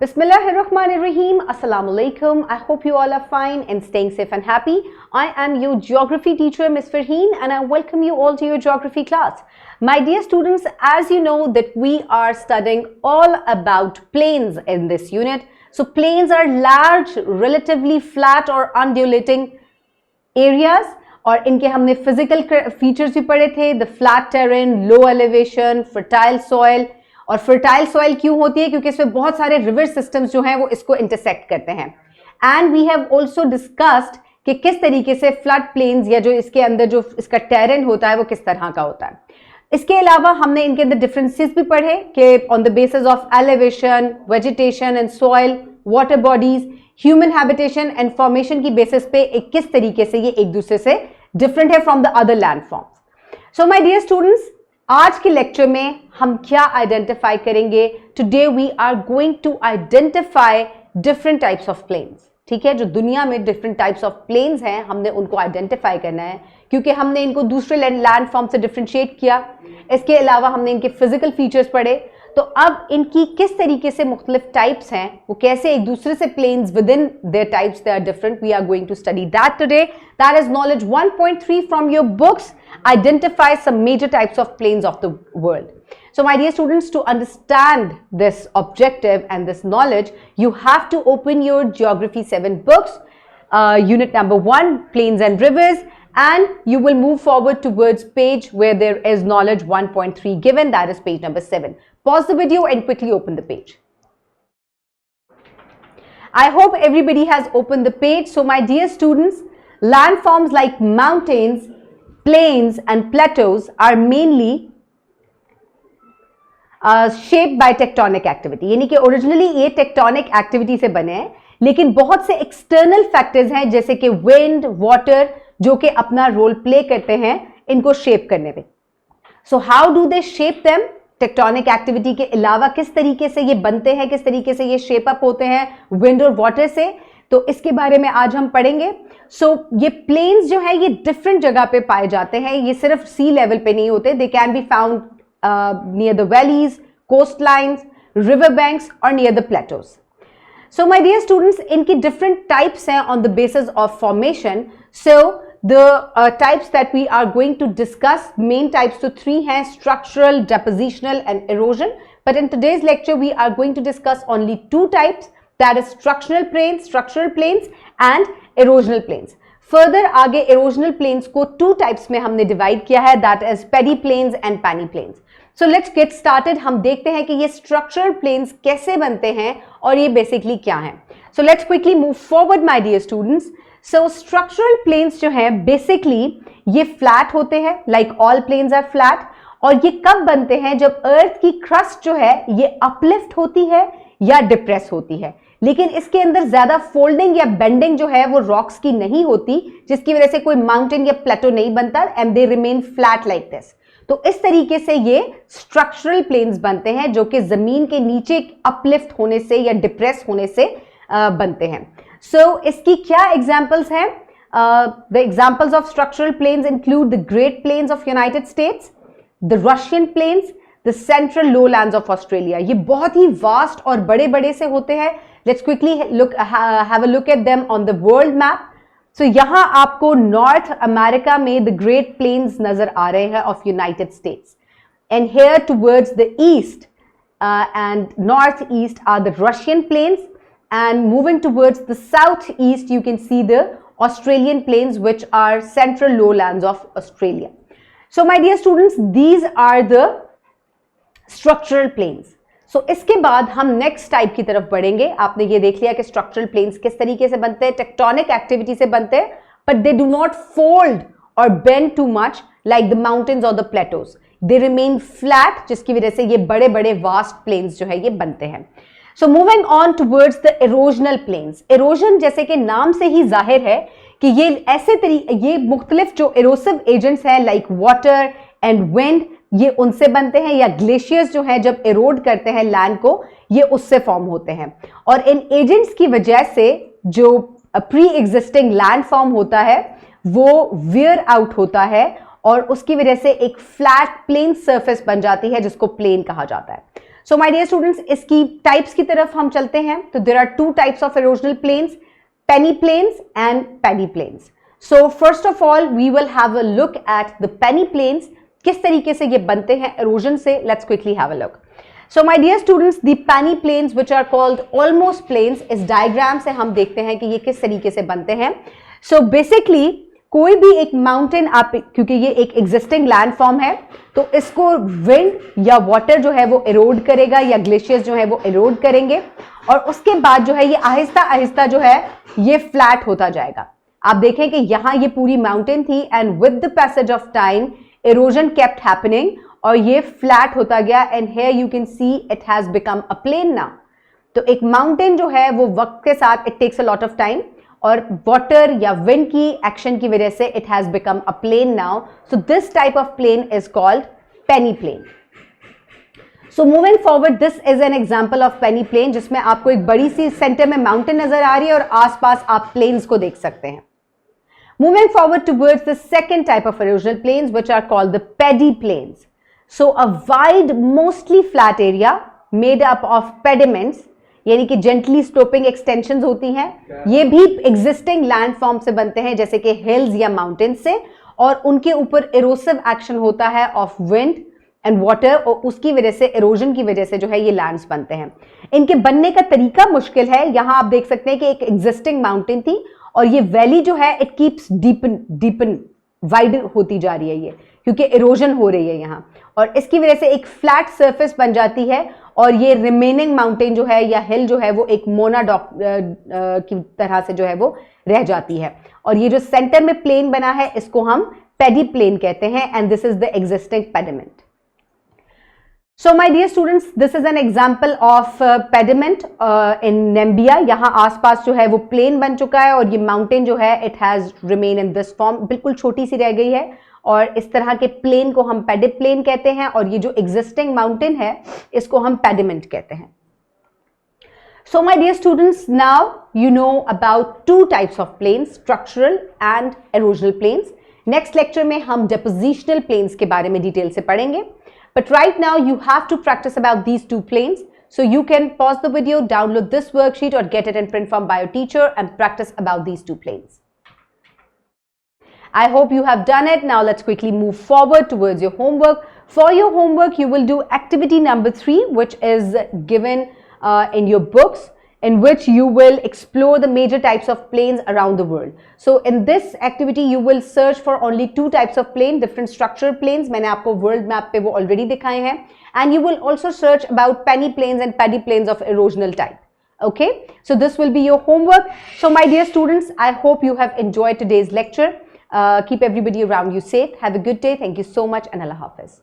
Bismillahirrahmanirrahim. Assalamu alaikum. I hope you all are fine and staying safe and happy. I am your geography teacher, Ms. Farheen, and I welcome you all to your geography class. My dear students, as you know that we are studying all about plains in this unit. So plains are large, relatively flat or undulating areas. और इनके हमने physical features भी पढ़े थे, the flat terrain, low elevation, fertile soil. और fertile soil क्यों होती है? क्योंकि इसमें बहुत सारे रिवर सिस्टम्स जो हैं वो इसको इंटरसेक्ट करते हैं. And we have also discussed कि किस तरीके से फ्लड प्लेन्स या जो इसके अंदर जो इसका टेरेन होता है वो किस तरह का होता है. इसके अलावा हमने इनके अंदर डिफरेंसेस भी पढ़े कि on the basis of elevation, vegetation and soil, water bodies, human habitation and formation की बेसिस पे किस तरीके से ये एक दूसरे से डिफरेंट है from the other land forms. So my dear students, आज के लेक्चर में हम क्या आइडेंटिफाई करेंगे? Today we are going to identify different types of plains. ठीक है, जो दुनिया में डिफरेंट टाइप्स ऑफ प्लेन्स हैं हमने उनको आइडेंटिफाई करना है, क्योंकि हमने इनको दूसरे लैंड फॉर्म से डिफरेंशिएट किया. इसके अलावा हमने इनके फिजिकल फीचर्स पढ़े. तो अब इनकी किस तरीके से मुख्तलिफ टाइप्स हैं, वो कैसे एक दूसरे से plains within their types they are different, we are going to study that today. That is knowledge 1.3 from your books. Identify some major types of plains of the world. So my dear students, to understand this objective and this knowledge, you have to open your Geography 7 books, unit number 1, Plains and Rivers, and you will move forward towards page where there is knowledge 1.3 given, that is page number 7. Pause the video and quickly open the page. I hope everybody has opened the page. So my dear students, landforms like mountains, plains and plateaus are mainly shaped by tectonic activity. यानी कि originally ये tectonic activity से बने हैं, लेकिन बहुत से external factors हैं जैसे कि विंड, वाटर, जो कि अपना रोल प्ले करते हैं इनको शेप करने में. So how do they shape them? Tectonic activity के अलावा किस तरीके से ये बनते हैं, किस तरीके से ये शेप अप होते हैं विंड और वाटर से, तो इसके बारे में आज हम पढ़ेंगे. सो ये प्लेन्स जो है ये डिफरेंट जगह पे पाए जाते हैं, ये सिर्फ सी लेवल पे नहीं होते. They can be found near the valleys, coast lines, river banks और near the plateaus. So my dear students, इनकी डिफरेंट टाइप्स हैं on the basis of formation. So the types that we are going to discuss, main types तो 3 हैं: structural, depositional and erosion. But in today's lecture we are going to discuss only 2 types, that is structural plains and erosional plains. Further आगे erosional plains को 2 types में हमने divide किया है, that is paddy plains and panny plains. So let's get started. हम देखते हैं कि ये structural plains कैसे बनते हैं और ये basically क्या हैं. So let's quickly move forward my dear students. So structural plains जो हैं basically ये flat होते हैं, like all plains are flat. और ये कब बनते हैं? जब अर्थ की क्रस्ट जो है ये अपलिफ्ट होती है या डिप्रेस होती है, लेकिन इसके अंदर ज्यादा फोल्डिंग या बेंडिंग जो है वो रॉक्स की नहीं होती, जिसकी वजह से कोई माउंटेन या प्लेटो नहीं बनता, and they remain flat like this. तो इस तरीके से ये स्ट्रक्चरल प्लेन्स बनते हैं जो कि जमीन के नीचे अपलिफ्ट होने से या डिप्रेस होने से बनते हैं. सो इसकी क्या एग्जांपल्स हैं? The examples of structural plains include the Great Plains of United States, the Russian plains, the Central लोलैंड्स of Australia. ये बहुत ही वास्ट और बड़े बड़े से होते हैं. Let's quickly have a look at them on the world map. So यहां आपको नॉर्थ अमेरिका में द ग्रेट प्लेन्स नजर आ रहे हैं of United States, and here towards the east and north east are the Russian plains, and moving towards the south east you can see the Australian plains which are central लोलैंड्स of Australia. So my dear students, these are the structural planes. सो इसके बाद हम next type की तरफ बढ़ेंगे. आपने ये देख लिया कि स्ट्रक्चरल प्लेन्स किस तरीके से बनते हैं, टेक्टोनिक एक्टिविटी से बनते हैं, but they do not fold और bend too much like the mountains और the plateaus. They remain flat, जिसकी वजह से ये बड़े बड़े वास्ट प्लेन्स जो है ये बनते हैं. So moving on towards the erosional plains. Erosion जैसे कि नाम से ही जाहिर है कि ये ऐसे ये मुख्तलिफ जो इरोसिव एजेंट्स हैं लाइक वाटर एंड विंड, ये उनसे बनते हैं, या ग्लेशियर्स जो हैं जब इरोड करते हैं लैंड को, ये उससे फॉर्म होते हैं. और इन एजेंट्स की वजह से जो प्री एग्जिस्टिंग लैंड फॉर्म होता है वो वियर आउट होता है और उसकी वजह से एक फ्लैट प्लेन सरफेस बन जाती है जिसको प्लेन कहा जाता है. सो माय डियर स्टूडेंट्स, इसकी टाइप्स की तरफ हम चलते हैं. तो there are two types of erosional plains, peneplains and pediplains. So first of all we will have a look at the peneplains. किस तरीके से ये बनते हैं इरोजन से, let's quickly have a look. So my dear students, the penny plains which are called almost plains, इस diagram से हम देखते हैं कि ये किस तरीके से बनते हैं. So basically कोई भी एक माउंटेन आप, क्योंकि ये एक एग्जिस्टिंग लैंडफॉर्म है, तो इसको विंड या वाटर जो है वो इरोड करेगा या ग्लेशियर्स जो है वो इरोड करेंगे और उसके बाद जो है ये आहिस्ता आहिस्ता जो है ये फ्लैट होता जाएगा. आप देखें कि यहाँ ये पूरी माउंटेन थी and with the passage of time erosion kept happening और ये फ्लैट होता गया and here you can see it has become a plain now. तो एक माउंटेन जो है वो वक्त के साथ it takes a lot of time और वाटर या विंड की एक्शन की वजह से it has become a plain now. So this type of plain is called peneplain. So moving forward, this is an example of peneplain जिसमें आपको एक बड़ी सी सेंटर में माउंटेन नजर आ रही है और आसपास आप प्लेन्स को देख सकते हैं. Moving forward towards the second type of erosional plains which are called the paddy plains. So a wide, mostly flat area made up of pediments, यानी कि gently sloping extensions होती हैं. ये भी existing landform से बनते हैं जैसे कि hills या mountains से और उनके ऊपर erosive action होता है of wind and water और उसकी वजह से erosion की वजह से जो है ये lands बनते हैं. इनके बनने का तरीका मुश्किल है. यहाँ आप देख सकते हैं कि एक existing mountain थी और ये वैली जो है इट कीप्स डीपन वाइड होती जा रही है ये क्योंकि इरोजन हो रही है यहाँ और इसकी वजह से एक फ्लैट सरफेस बन जाती है और ये रिमेनिंग माउंटेन जो है या हिल जो है वो एक मोनाडॉक की तरह से जो है वो रह जाती है और ये जो सेंटर में प्लेन बना है इसको हम पेडी प्लेन कहते हैं and this is the existing pediment. So my dear students, this is an example of pediment in Namibia. यहाँ आसपास जो है वो प्लेन बन चुका है और ये माउंटेन जो है it has remained in this form, बिल्कुल छोटी सी रह गई है और इस तरह के प्लेन को हम पेडी प्लेन कहते हैं और ये जो एग्जिस्टिंग माउंटेन है इसको हम पेडिमेंट कहते हैं. So my dear students, now you know about two types of plains, structural and erosional plains. Next lecture में हम depositional plains के बारे में डिटेल से पढ़ेंगे. But right now you have to practice about these two planes. So you can pause the video, download this worksheet or get it in print form by your teacher and practice about these two planes. I hope you have done it. Now let's quickly move forward towards your homework. For your homework, you will do activity number 3, which is given in your books, in which you will explore the major types of planes around the world. So in this activity you will search for only two types of plane, different structural planes. मैंने आपको world map पे वो already दिखाए हैं and you will also search about penny planes and paddy planes of erosional type. Okay, so this will be your homework. So my dear students, I hope you have enjoyed today's lecture. Keep everybody around you safe. Have a good day. Thank you so much and Allah Hafiz.